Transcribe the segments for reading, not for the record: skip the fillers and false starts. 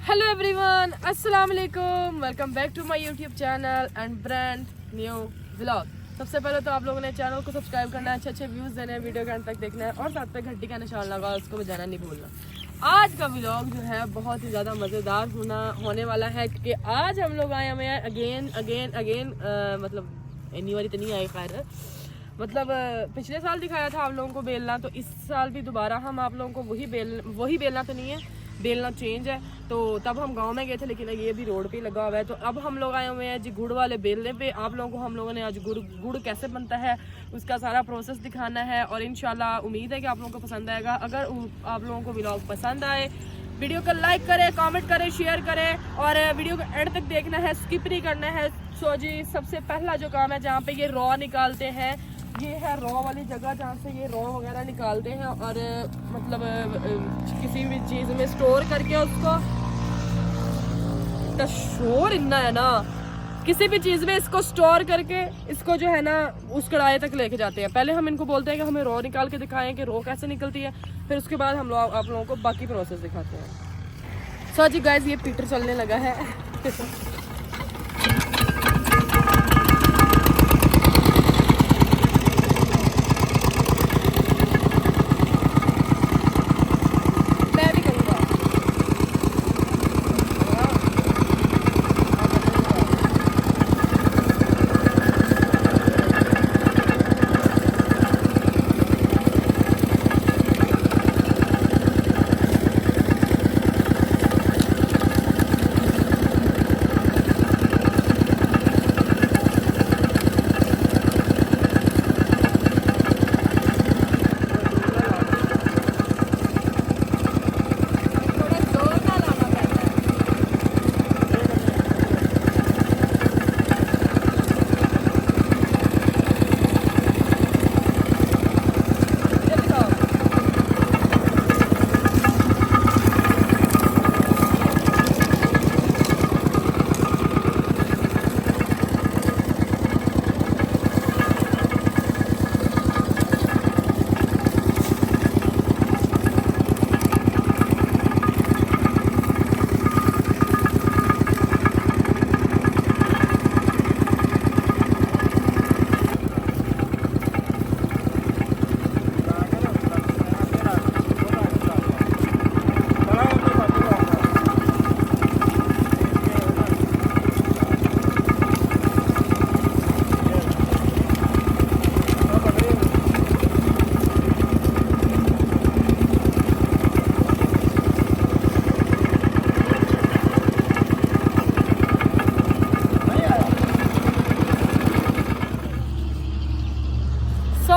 Hello everyone, अस्सलाम वालेकुम। Welcome back to my YouTube channel and brand new vlog. सबसे पहले तो आप लोगों ने चैनल को सब्सक्राइब करना है, अच्छे अच्छे व्यूज़ देने हैं, वीडियो के अंत तक देखना है और साथ में घंटी का निशान लगा उसको बजाना नहीं भूलना। आज का व्लॉग जो है बहुत ही ज़्यादा मज़ेदार होने वाला है क्योंकि आज हम लोग आए हुए हैं अगेन मतलब इन्नी बारी तो नहीं आए, खैर मतलब पिछले साल दिखाया था आप लोगों को बेलना, तो इस साल भी दोबारा हम आप लोगों को वही बेलना तो नहीं है, बेलना चेंज है। तो तब हम गांव में गए थे लेकिन ये भी रोड पे लगा हुआ है। तो अब हम लोग आए हुए हैं जी गुड़ वाले बेलने पे। आप लोगों को हम लोगों ने आज गुड़ कैसे बनता है उसका सारा प्रोसेस दिखाना है और इंशाल्लाह उम्मीद है कि आप लोगों को पसंद आएगा। अगर आप लोगों को व्लॉग पसंद आए वीडियो को लाइक करें, कमेंट करें, शेयर करें और वीडियो को एंड तक देखना है, स्किप नहीं करना है। सो जी सबसे पहला जो काम है जहाँ पे ये रॉ निकालते हैं, ये है रॉ वाली जगह जहाँ से ये रॉ वगैरह निकालते हैं और मतलब किसी भी चीज़ में स्टोर करके उसको तो शोर इतना है ना, किसी भी चीज़ में इसको स्टोर करके इसको जो है ना उस कढ़ाई तक लेके जाते हैं। पहले हम इनको बोलते हैं कि हमें रॉ निकाल के दिखाएं कि रॉ कैसे निकलती है, फिर उसके बाद हम लोग आप लोगों को बाकी प्रोसेस दिखाते हैं। सो जी गाइस ये पीटर चलने लगा है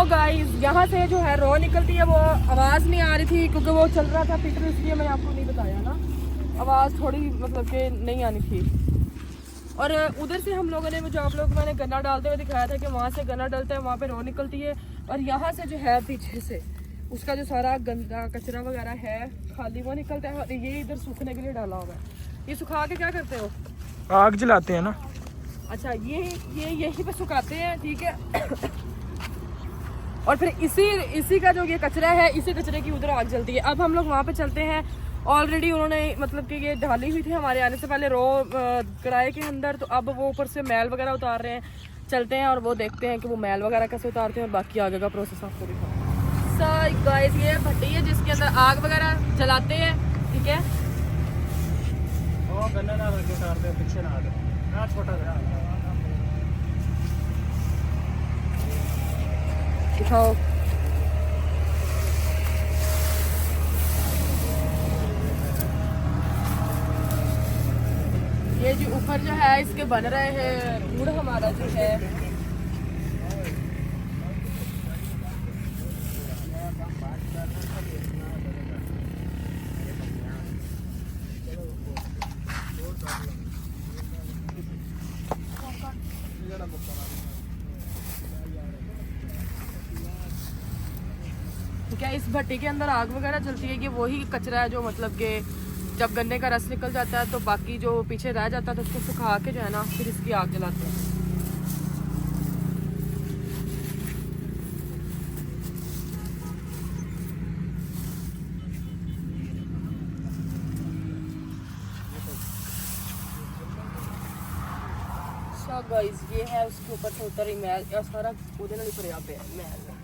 गाइस यहाँ से जो है रॉ निकलती है, वो आवाज़ नहीं आ रही थी क्योंकि वो चल रहा था पीटर, इसलिए मैंने आपको नहीं बताया ना, आवाज़ थोड़ी मतलब कि नहीं आनी थी। और उधर से हम लोगों ने जो आप लोग मैंने गन्ना डालते हुए दिखाया था कि वहाँ से गन्ना डलता है, वहाँ पे रॉ निकलती है और यहाँ से जो है पीछे से उसका जो सारा गंदा कचरा वगैरह है खाली वो निकलता है और ये इधर सूखने के लिए डाला हुआ है। ये सुखा के क्या करते हो? आग जलाते हैं ना। अच्छा ये यहीं पे सुखाते हैं, ठीक है और फिर इसी का जो ये कचरा है, इसी कचरे की उधर आग जलती है। अब हम लोग वहाँ पे चलते हैं। ऑलरेडी उन्होंने मतलब कि ये ढाली हुई थी हमारे आने से पहले रॉ कढ़ाई के अंदर, तो अब वो ऊपर से मैल वगैरह उतार रहे हैं। चलते हैं और वो देखते हैं कि वो मैल वगैरह कैसे उतारते हैं और बाकी आगे का प्रोसेस आपको दिखाऊँ। सो गाइस ये भट्टी है जिसके अंदर आग वगैरह जलाते हैं, ठीक है। पीछे ना छोटा दिखाओ। ये जो ऊपर जो है इसके बन रहे हैं गुड़ हमारा जो है क्या इस भट्टी के अंदर आग वगैरह जलती है कि वही कचरा है जो मतलब कि जब गन्ने का रस निकल जाता है तो बाकी जो पीछे रह जाता है तो उसको सुखा के जो है ना फिर इसकी आग जलाते हैं। अच्छा गाइस ये है उसके ऊपर से उतर ही मैल या सारा ਉਹਦੇ ਨਾਲ ਹੀ ਭਰਿਆ ਪਿਆ ਮੈਲ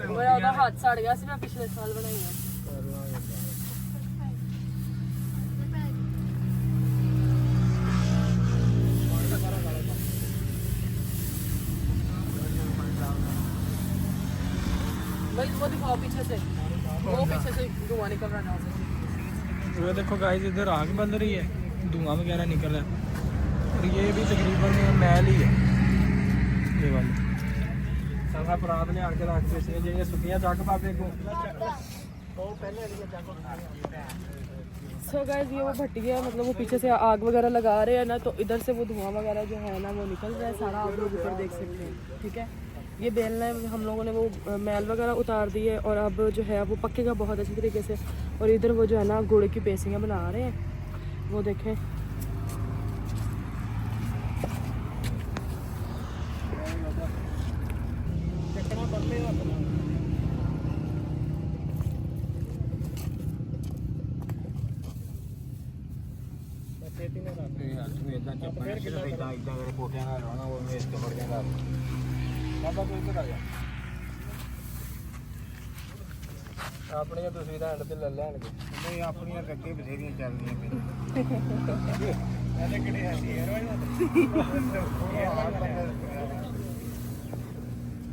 ਮੇਰਾ ਉਹਦਾ ਹੱਥ ਸੜ ਗਿਆ ਸੀ ਮੈਂ ਪਿਛਲੇ ਸਾਲ ਬਣਾਈ ਆ भाई वो दिखाओ पीछे से वो पीछे से धुआं निकल रहा है ये देखो गाइस इधर आग बन रही है धुआं वगैरह निकल रहा है और ये भी तकरीबन मैल ही है ये वाली सारा परात ने आके रख के से जे सुखियां चक पावे को वो पहले वाली चक सो गाइस ये वो भट्टी है मतलब वो पीछे से आग वगैरह लगा रहे हैं ना तो इधर से वो धुआं वगैरह जो है ना वो निकल रहा है सारा आप लोग ऊपर देख सकते हैं ठीक है ये बेलना है हम लोगों ने वो मैल वगैरह उतार दी है और अब जो है वो पक्केगा बहुत अच्छी तरीके से और इधर वो जो है ना गुड़ की पेसियाँ बना रहे हैं वो देखें ਆਪਣੀਆਂ ਤੁਸੀਂ ਤਾਂ ਐਂਡ ਤੇ ਲੈ ਲੈਣਗੇ ਨਹੀਂ ਆਪਣੀਆਂ ਅੱਗੇ ਬਥੇਰੀਆਂ ਚੱਲਦੀਆਂ ਪਈਆਂ ਇਹਦੇ ਕਿਹੜੇ ਹੈਂਦੀ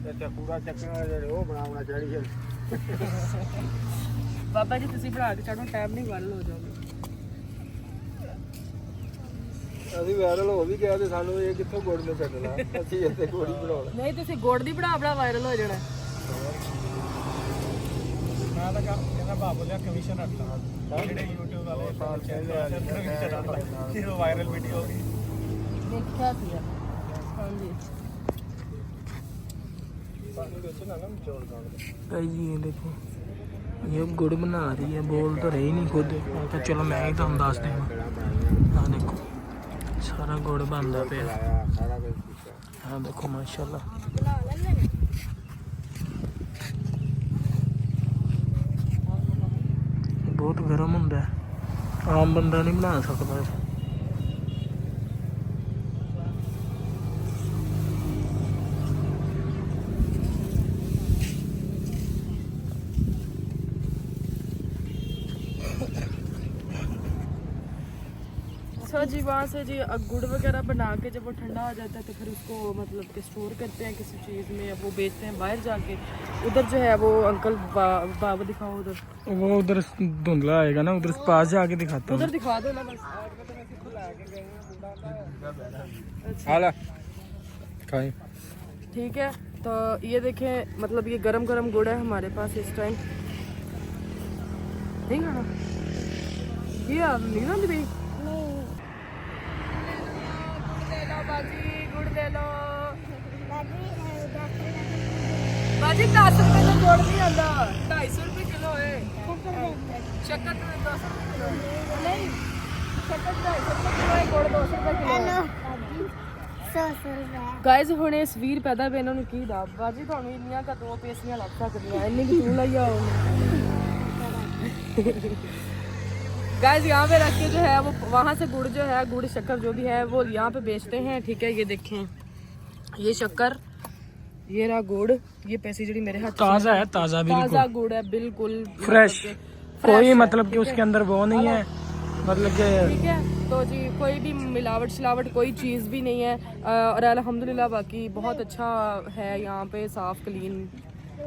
ਯਾਰ ਤੇ ਪੂਰਾ ਚੱਕਣਾ ਜਿਹੜੇ ਉਹ ਬਣਾਉਣਾ ਚਾਹੀਦਾ ਬਾਬਾ ਜੀ ਤੁਸੀਂ ਬਣਾ ਕੇ ਚੜੋ ਟਾਈਮ ਨਹੀਂ ਵਾਇਰਲ ਹੋ ਜਾਓਗੇ ਅਸੀਂ ਵਾਇਰਲ ਹੋ ਵੀ ਗਿਆ ਤੇ ਸਾਨੂੰ ਇਹ ਕਿੱਥੋਂ ਗੁੜ ਨੇ ਛੱਡਣਾ ਅਸੀਂ ਇੱਥੇ ਗੋੜੀ ਬਣਾਉਣਾ ਨਹੀਂ ਤੁਸੀਂ ਗੁੜ ਦੀ ਬਣਾ ਵਾਇਰਲ ਹੋ ਜਾਣਾ ਮੈਂ ਤਾਂ ਕਹਿੰਦਾ ਬਾਬੂ ਦਾ ਕਮਿਸ਼ਨ ਰੱਖਦਾ ਜਿਹੜੇ YouTube ਵਾਲੇ ਚੈਨਲ ਵਾਇਰਲ ਵੀਡੀਓ ਹੋਗੀ ਦੇਖਿਆ ਸੀ ਹਾਂਜੀ ये देखो ये गुड़ बना रही है बोल तो रही नहीं खुद तो चलो मैं ही तुम दस देना हाँ देखो सारा गुड़ बनता पे हाँ देखो माशाल्लाह बहुत गर्म होंगे आम बंदा नहीं बना सकता सो जी वहाँ से जी गुड़ वगैरह बना के जब वो ठंडा हो जाता है तो फिर उसको मतलब कि स्टोर करते हैं किसी चीज़ में वो बेचते हैं बाहर जाके उधर जो है वो अंकल बाबा दिखाओ उधर वो उधर धुंधला आएगा ना उधर पास जाके दिखाता हूँ उधर दिखा दो ना बस खाए ठीक है तो ये देखें मतलब ये गरम गरम गुड़ है हमारे पास इस टाइम नहीं खाना ये नहीं ना भाई बाजी गुड़ ले लो बाजी 10 रुपए का गुड़ नहीं आता 250 रुपए किलो है शक्कर 10 रुपए किलो नहीं शक्कर 250 रुपए किलो है गुड़ 200 रुपए किलो गाइस ਹੁਣੇ ਇਸ ਵੀਰ ਪੈਦਾ ਵੇ ਇਹਨਾਂ ਨੂੰ ਕੀ ਦਾ ਬਾਜੀ ਤੁਹਾਨੂੰ ਇੰਨੀਆਂ ਕਾ ਦੋ ਪੇਸੀਆਂ ਲੱਗ ਸਕਦੀਆਂ ਇੰਨੀ ਕਿ ਤੂੰ ਲਈ ਆਓ गाइस यहाँ पे रख के जो है वो वहाँ से गुड़ जो है गुड़ शक्कर जो भी है वो यहाँ पे बेचते हैं ठीक है ये देखें ये शक्कर ये रहा गुड़ ये पैसे जी मेरे हाथ ताज़ा है ताज़ा ताज़ा गुड़ है बिल्कुल फ्रेश कोई मतलब कि उसके अंदर वो नहीं है मतलब कि ठीक है तो जी कोई भी मिलावट शिलावट कोई चीज़ भी नहीं है और अल्हम्दुलिल्लाह बाकी बहुत अच्छा है यहाँ पे साफ क्लीन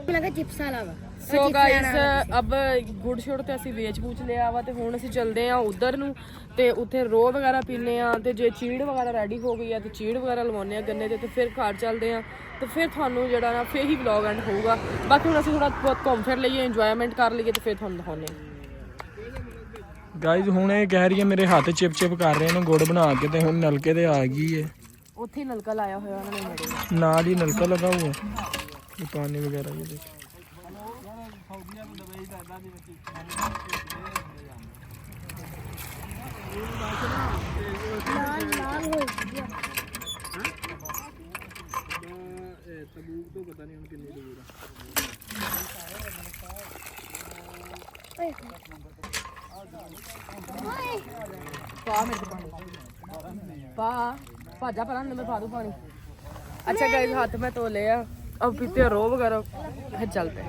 लगा चिप्स वाला वा ਸੋ ਗਾਇਸ ਅਬ ਗੁੜ ਛੋੜ ਤੇ ਅਸੀਂ ਵੇਚ ਪੂਛ ਲਿਆ ਵਾ ਤੇ ਹੁਣ ਅਸੀਂ ਚੱਲਦੇ ਆ ਉਧਰ ਨੂੰ ਤੇ ਉੱਥੇ ਰੋ ਵਗੈਰਾ ਪੀਨੇ ਆ ਤੇ ਜੇ ਚੀੜ ਵਗੈਰਾ ਰੈਡੀ ਹੋ ਗਈ ਆ ਤੇ ਚੀੜ ਵਗੈਰਾ ਲਵਾਉਣੇ ਆ ਗੰਨੇ ਦੇ ਤੇ ਫਿਰ ਘਰ ਚੱਲਦੇ ਆ ਤੇ ਫਿਰ ਤੁਹਾਨੂੰ ਜਿਹੜਾ ਨਾ ਫੇਰ ਹੀ ਵਲੌਗ ਐਂਡ ਹੋਊਗਾ ਬਾਕੀ ਹੁਣ ਅਸੀਂ ਥੋੜਾ ਬਹੁਤ ਘੁੰਮ ਫਿਰ ਲਈਏ ਇੰਜੋਇਮੈਂਟ ਕਰ ਲਈਏ ਤੇ ਫਿਰ ਤੁਹਾਨੂੰ ਦਿਖਾਉਂਦੇ ਆ ਗਾਇਜ਼ ਹੁਣ ਇਹ ਕਹਿ ਰਹੀ ਹੈ ਮੇਰੇ ਹੱਥ ਚਿਪ ਚਿਪ ਕਰ ਰਹੇ ਨੇ ਗੁੜ ਬਣਾ ਕੇ ਤੇ ਹੁਣ ਨਲਕੇ ਤੇ ਆ ਗਈ ਹੈ ਉੱਥੇ ਹੀ ਨਲਕਾ ਲਾਇਆ ਹੋਇਆ ਉਹਨਾਂ ਨੇ ਮੇਰੇ ਨਾਲ ਹੀ ਨਲਕਾ लगा हुआ है ये पानी वगैरह ये देखिए ਪਾ ਮੇਰੇ ਕੋਲ ਪਾਣੀ ਪਾ ਭਾਜਾ ਪਰਾਂ ਮੈਂ ਪਾ ਦੂੰ ਪਾਣੀ अच्छा गाइस हाथ में तो ले अब पीते रो वगैरह फिर चल पे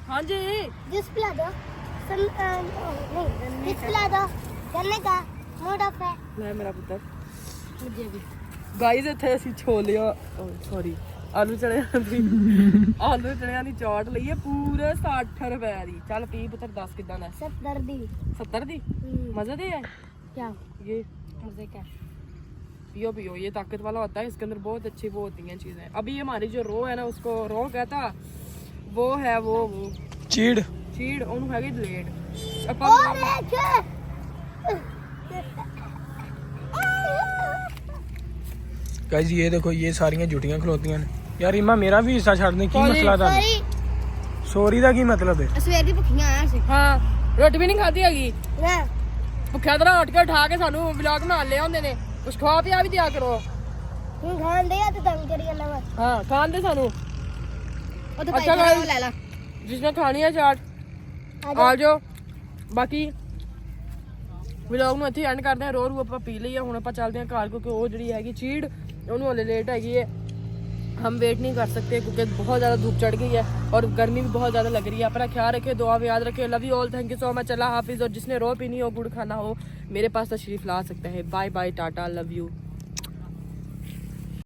हाँ जी जूस पिला दो नहीं पिला दो चलने का मूड ऑफ है मैं मेरा पुत्र मुझे भी गाइस ਇੱਥੇ ਅਸੀਂ ਛੋਲੇ ਸੌਰੀ ਆਲੂ ਚਣਿਆਂ ਦੀ ਚਾਟ ਲਈ ਹੈ ਪੂਰੇ 60 ਰੁਪਏ ਦੀ ਚੱਲ ਪੀ ਪੁੱਤਰ 10 ਕਿਦਾਂ ਦਾ सब दर्दी 70 ਦੀ मजे दे है क्या ये मुझे क्या पियो पियो ये ताकत वाला होता है इसके अंदर बहुत अच्छी वो होती हैं चीजें अभी हमारी जो रो है ना उसको रो कहता वो है वो चीड़ चीड़ ਉਹਨੂੰ ਹੈਗੀ ਲੇਟ और एक गाइस ये देखो ये सारियां जुटियां खलोतियां ने यार इमा मेरा भी हिस्सा छाड़ दे की मसला था सॉरी सॉरी दा की मतलब है सवेर ਦੀ ਭੁੱਖੀਆਂ ਆਇਆ ਸੀ ਹਾਂ ਰੋਟੀ ਵੀ ਨਹੀਂ ਖਾਧੀ ਹੈਗੀ ਨਾ ਭੁੱਖਿਆ ਤਰ੍ਹਾਂ ਉੱਠ ਕੇ ਉਠਾ ਕੇ ਸਾਨੂੰ ਵਲੌਗ ਬਣਾ ਲਿਆ ਹੁੰਦੇ ਨੇ ਕੁਛ ਖਵਾ ਪਿਆ ਵੀ ਦਿਆ ਕਰੋ ਹੁਣ ਖਾਣ ਦੇ ਆ ਤੇ ਤੰਗ ਕਰੀ ਜਾਂਦਾ ਵਾ ਹਾਂ ਖਾਣ ਦੇ ਸਾਨੂੰ ਉਹ ਤੇ ਅੱਛਾ ਭਾਈ guys, ਲੈ ਲਾ जिसने खानी है चाट ਆ ਜਾਓ ਬਾਕੀ ਵਲੌਗ ਨੂੰ ਇੱਥੇ ਐਂਡ ਕਰਦੇ ਹਾਂ ਰੋ ਰੂ ਆਪਾਂ ਪੀ ਲਈ ਆ ਹੁਣ ਆਪਾਂ ਚੱਲਦੇ ਹਾਂ ਘਰ ਕਿਉਂਕਿ ਉਹ ਜਿਹੜੀ ਹੈਗੀ ਚੀੜ ਉਹਨੂੰ ਹਲੇ लेट हैगी है हम वेट नहीं कर सकते क्योंकि बहुत ज़्यादा धूप चढ़ गई है और गर्मी भी बहुत ज़्यादा लग रही है अपना ख्याल रखें दुआ में याद रखें love you all thank you so much अल्लाह हाफिज़ और जिसने रो पीनी हो गुड़ खाना हो मेरे पास तशरीफ़ ला सकता है bye bye ta-ta love you